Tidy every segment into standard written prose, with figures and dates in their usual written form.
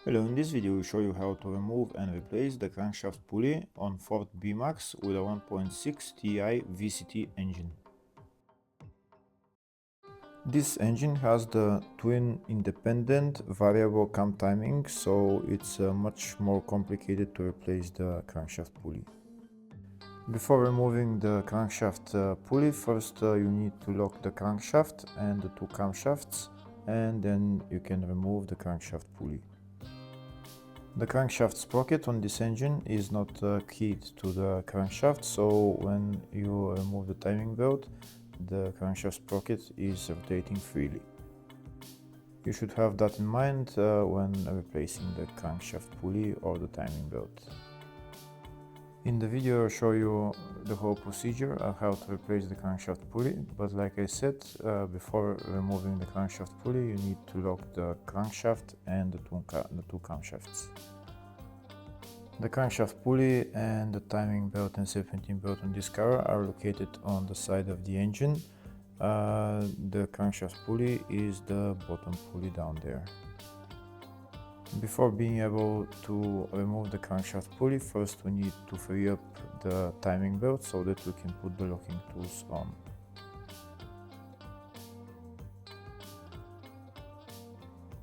Hello, in this video we show you how to remove and replace the crankshaft pulley on Ford B-Max with a 1.6 Ti-VCT engine. This engine has the twin independent variable cam timing, so it's much more complicated to replace the crankshaft pulley. Before removing the crankshaft pulley, first you need to lock the crankshaft and the two camshafts, and then you can remove the crankshaft pulley. The crankshaft sprocket on this engine is not keyed to the crankshaft, so when you remove the timing belt, the crankshaft sprocket is rotating freely. You should have that in mind when replacing the crankshaft pulley or the timing belt. In the video I'll show you the whole procedure of how to replace the crankshaft pulley, but like I said, before removing the crankshaft pulley you need to lock the crankshaft and the two camshafts. The crankshaft pulley and the timing belt and serpentine belt on this car are located on the side of the engine. The crankshaft pulley is the bottom pulley down there. Before being able to remove the crankshaft pulley, first we need to free up the timing belt so that we can put the locking tools on.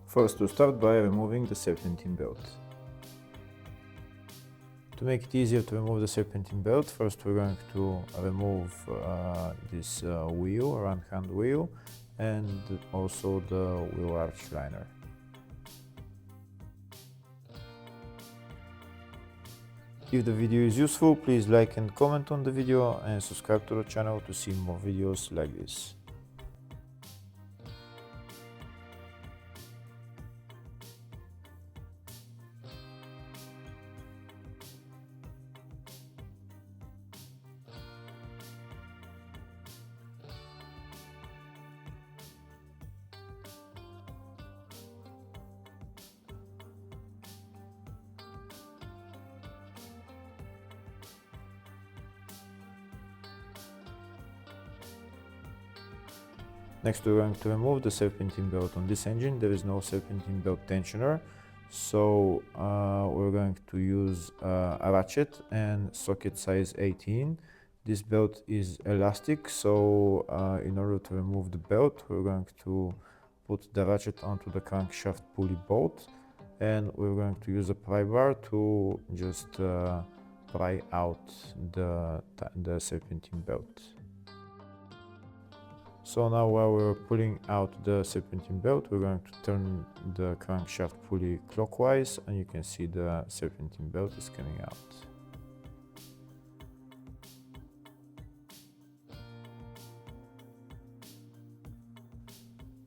First we'll start by removing the serpentine belt. To make it easier to remove the serpentine belt, first we're going to remove this wheel, round hand wheel, and also the wheel arch liner. If the video is useful, please like and comment on the video and subscribe to the channel to see more videos like this. Next we're going to remove the serpentine belt on this engine. There is no serpentine belt tensioner, so we're going to use a ratchet and socket size 18. This belt is elastic, so in order to remove the belt we're going to put the ratchet onto the crankshaft pulley bolt, and we're going to use a pry bar to just pry out the serpentine belt. So now while we're pulling out the serpentine belt, we're going to turn the crankshaft pulley clockwise, and you can see the serpentine belt is coming out.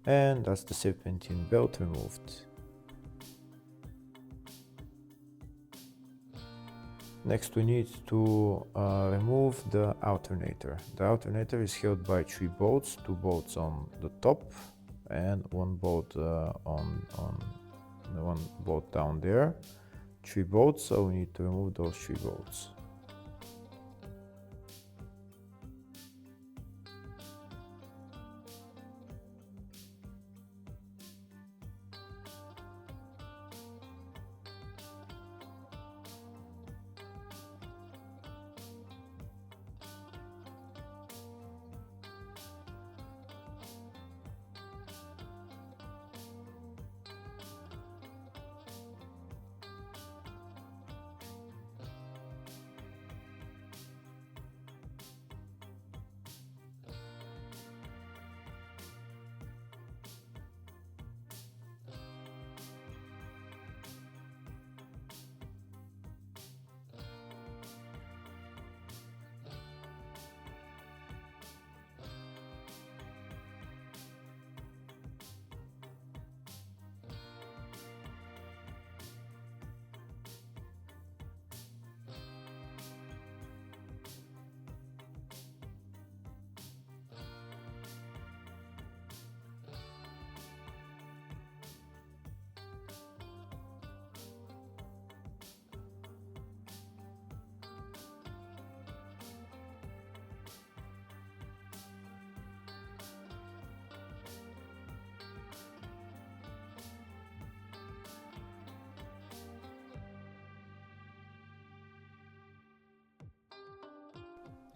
And that's the serpentine belt removed. Next we need to remove the alternator. The alternator is held by 3 bolts, 2 bolts on the top and 1 bolt on one bolt down there. 3 bolts, so we need to remove those 3 bolts.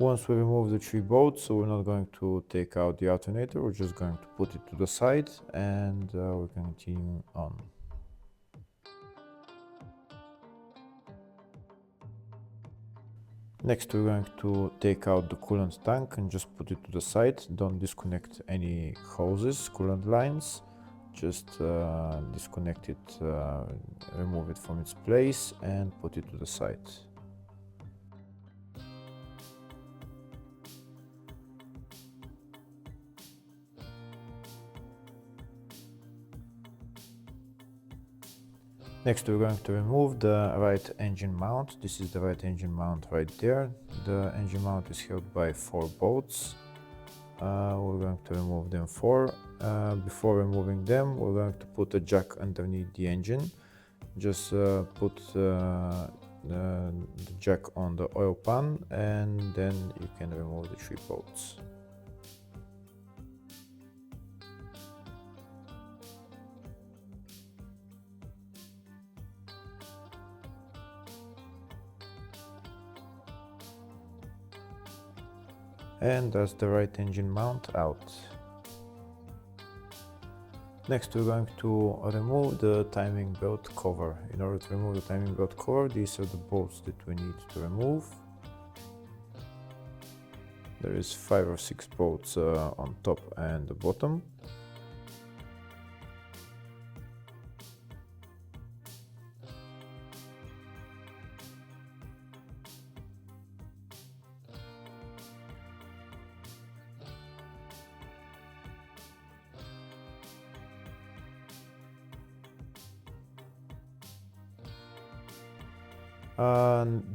Once we remove the 3 bolts, so we're not going to take out the alternator, we're just going to put it to the side and we're going to continue on. Next, we're going to take out the coolant tank and just put it to the side. Don't disconnect any hoses, coolant lines. Just disconnect it, remove it from its place and put it to the side. Next, we're going to remove the right engine mount. This is the right engine mount right there. The engine mount is held by 4 bolts. We're going to remove them 4. Before removing them, we're going to put a jack underneath the engine. Just put the jack on the oil pan and then you can remove the 3 bolts. And that's the right engine mount out. Next, we're going to remove the timing belt cover. In order to remove the timing belt cover, these are the bolts that we need to remove. There is 5 or 6 bolts on top and the bottom.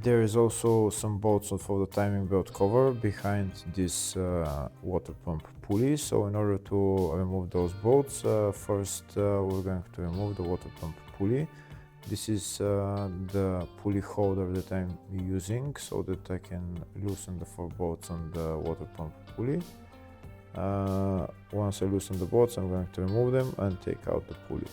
There is also some bolts for the timing belt cover behind this water pump pulley. So in order to remove those bolts, first we're going to remove the water pump pulley. This is the pulley holder that I'm using so that I can loosen the 4 bolts on the water pump pulley. Once I loosen the bolts, I'm going to remove them and take out the pulley.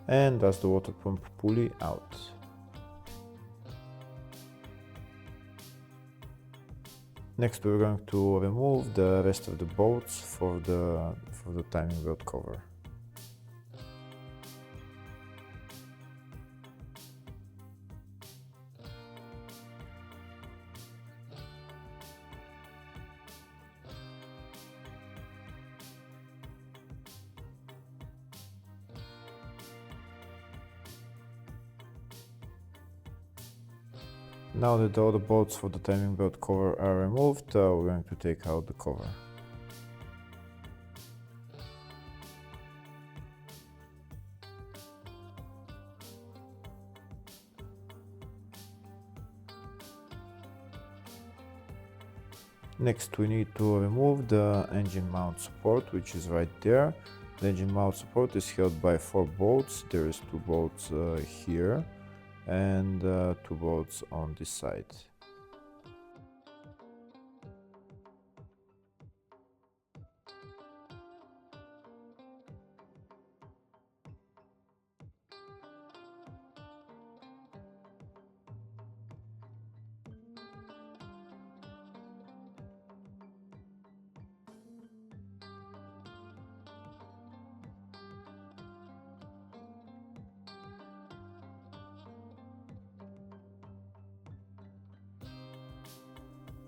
And that's the water pump pulley out. Next, we're going to remove the rest of the bolts for the timing belt cover. Now that all the bolts for the timing belt cover are removed, we're going to take out the cover. Next, we need to remove the engine mount support, which is right there. The engine mount support is held by 4 bolts. There is 2 bolts here and 2 bolts on this side.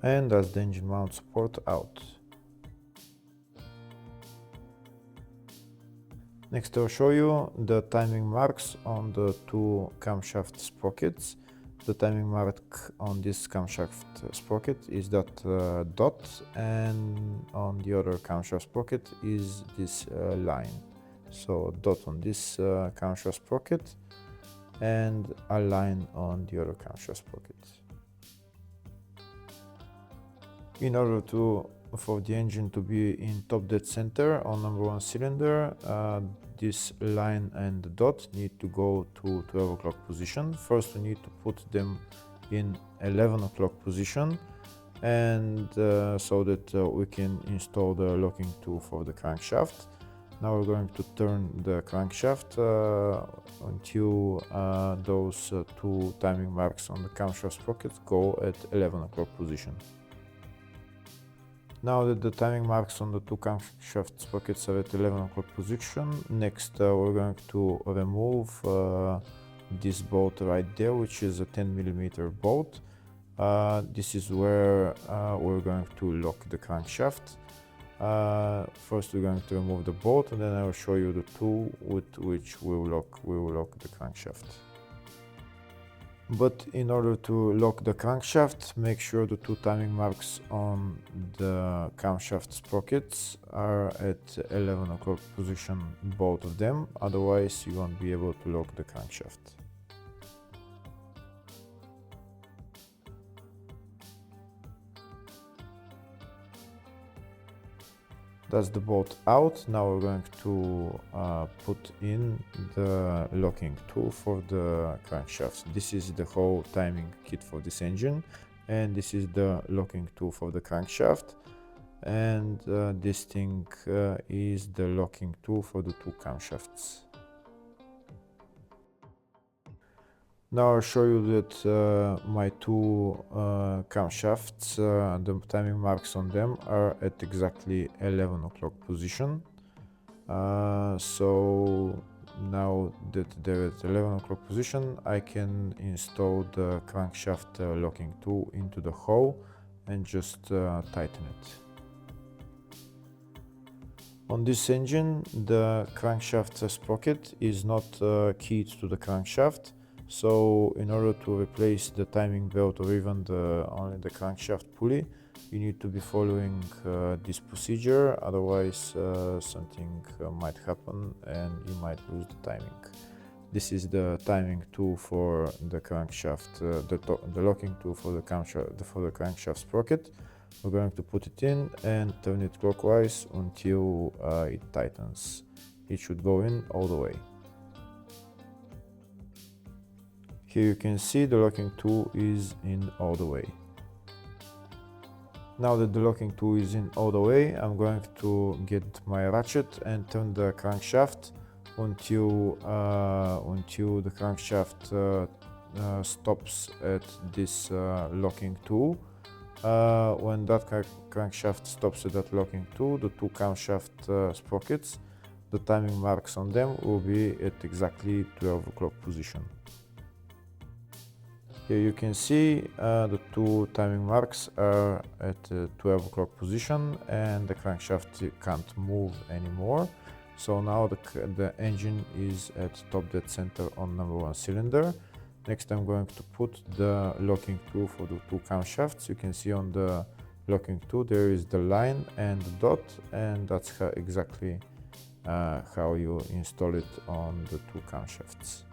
And that's the engine mount support out. Next I'll show you the timing marks on the 2 camshaft sprockets. The timing mark on this camshaft sprocket is that dot, and on the other camshaft sprocket is this line. So dot on this camshaft sprocket and a line on the other camshaft sprocket. In order for the engine to be in top dead center on number 1 cylinder, this line and the dot need to go to 12 o'clock position. First we need to put them in 11 o'clock position, and so that we can install the locking tool for the crankshaft. Now we're going to turn the crankshaft until those 2 timing marks on the camshaft sprockets go at 11 o'clock position. Now that the timing marks on the 2 camshaft sprockets are at 11 o'clock position, next we're going to remove this bolt right there, which is a 10mm bolt. This is where we're going to lock the crankshaft. First we're going to remove the bolt, and then I will show you the tool with which we will lock the crankshaft. But in order to lock the crankshaft, make sure the 2 timing marks on the camshaft sprockets are at 11 o'clock position, both of them, otherwise you won't be able to lock the crankshaft. That's the bolt out. Now we're going to put in the locking tool for the crankshaft. This is the whole timing kit for this engine, and this is the locking tool for the crankshaft, and this thing is the locking tool for the 2 camshafts. Now I'll show you that my 2 camshafts, the timing marks on them are at exactly 11 o'clock position. So now that they're at 11 o'clock position, I can install the crankshaft locking tool into the hole and just tighten it. On this engine, the crankshaft sprocket is not keyed to the crankshaft. So in order to replace the timing belt or even only the crankshaft pulley, you need to be following this procedure, otherwise something might happen and you might lose the timing. This is the timing tool for the crankshaft, the locking tool for the crankshaft sprocket. We're going to put it in and turn it clockwise until it tightens. It should go in all the way. Here you can see the locking tool is in all the way. Now that the locking tool is in all the way, I'm going to get my ratchet and turn the crankshaft until the crankshaft stops at this locking tool. When that crankshaft stops at that locking tool, the 2 camshaft sprockets, the timing marks on them will be at exactly 12 o'clock position. Here you can see the 2 timing marks are at 12 o'clock position and the crankshaft can't move anymore. So now the engine is at top dead center on number 1 cylinder. Next I'm going to put the locking tool for the 2 camshafts. You can see on the locking tool there is the line and the dot, and that's exactly how you install it on the 2 camshafts.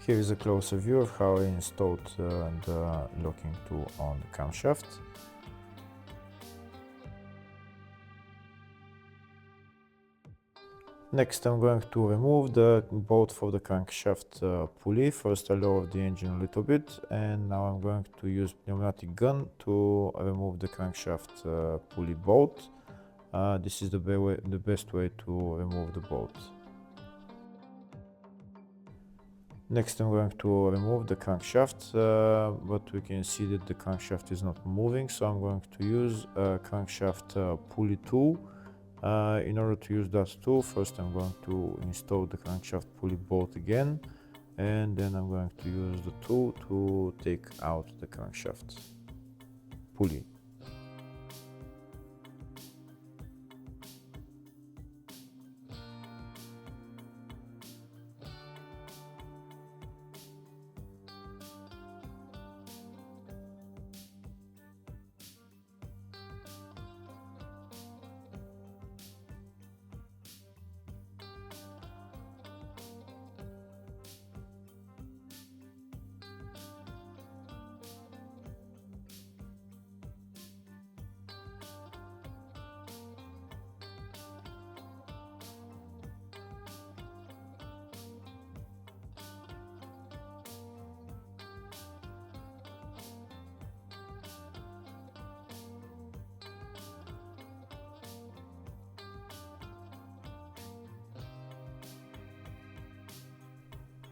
Here is a closer view of how I installed the locking tool on the camshaft. Next, I'm going to remove the bolt for the crankshaft pulley. First, I lowered the engine a little bit, and now I'm going to use pneumatic gun to remove the crankshaft pulley bolt. This is the best way to remove the bolt. Next, I'm going to remove the crankshaft, but we can see that the crankshaft is not moving, so I'm going to use a crankshaft pulley tool. In order to use that tool, first I'm going to install the crankshaft pulley bolt again, and then I'm going to use the tool to take out the crankshaft pulley.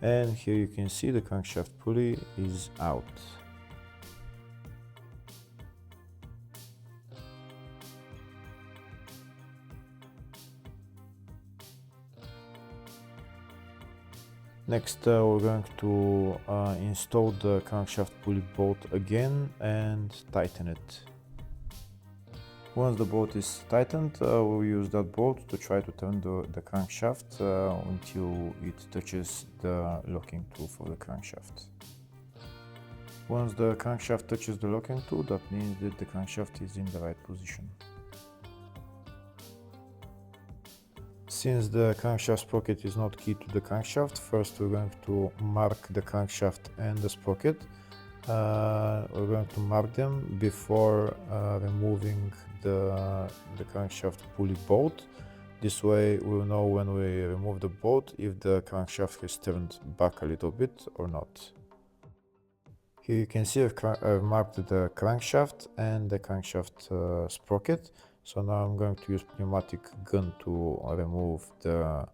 And here you can see the crankshaft pulley is out. Next, we're going to install the crankshaft pulley bolt again and tighten it. Once the bolt is tightened, we'll use that bolt to try to turn the crankshaft until it touches the locking tool for the crankshaft. Once the crankshaft touches the locking tool, that means that the crankshaft is in the right position. Since the crankshaft sprocket is not key to the crankshaft, first we're going to mark the crankshaft and the sprocket. We're going to mark them before removing the crankshaft pulley bolt. This way we'll know when we remove the bolt if the crankshaft has turned back a little bit or not. Here you can see I've marked the crankshaft and the crankshaft sprocket. So now I'm going to use pneumatic gun to remove the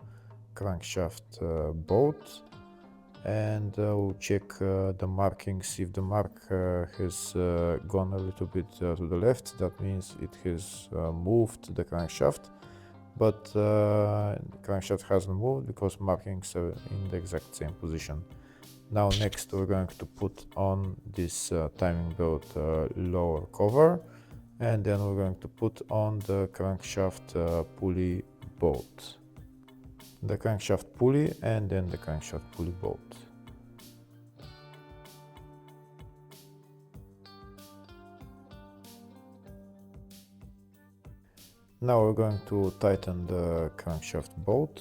crankshaft bolt, and we'll check the markings. If the mark has gone a little bit to the left, that means it has moved the crankshaft, but the crankshaft hasn't moved because markings are in the exact same position. Now next we're going to put on this timing belt lower cover, and then we're going to put on the crankshaft pulley bolt. The crankshaft pulley and then the crankshaft pulley bolt. Now we're going to tighten the crankshaft bolt.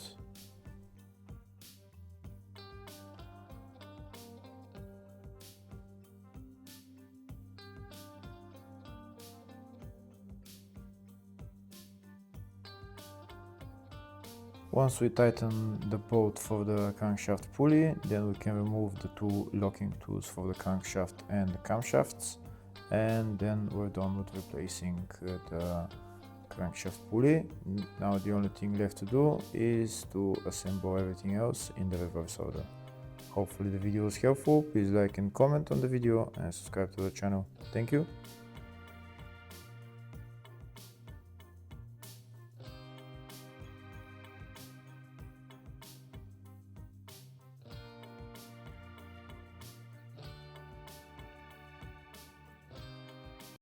Once we tighten the bolt for the crankshaft pulley, then we can remove the two locking tools for the crankshaft and the camshafts, and then we're done with replacing the crankshaft pulley. Now the only thing left to do is to assemble everything else in the reverse order. Hopefully the video was helpful. Please like and comment on the video and subscribe to the channel. Thank you.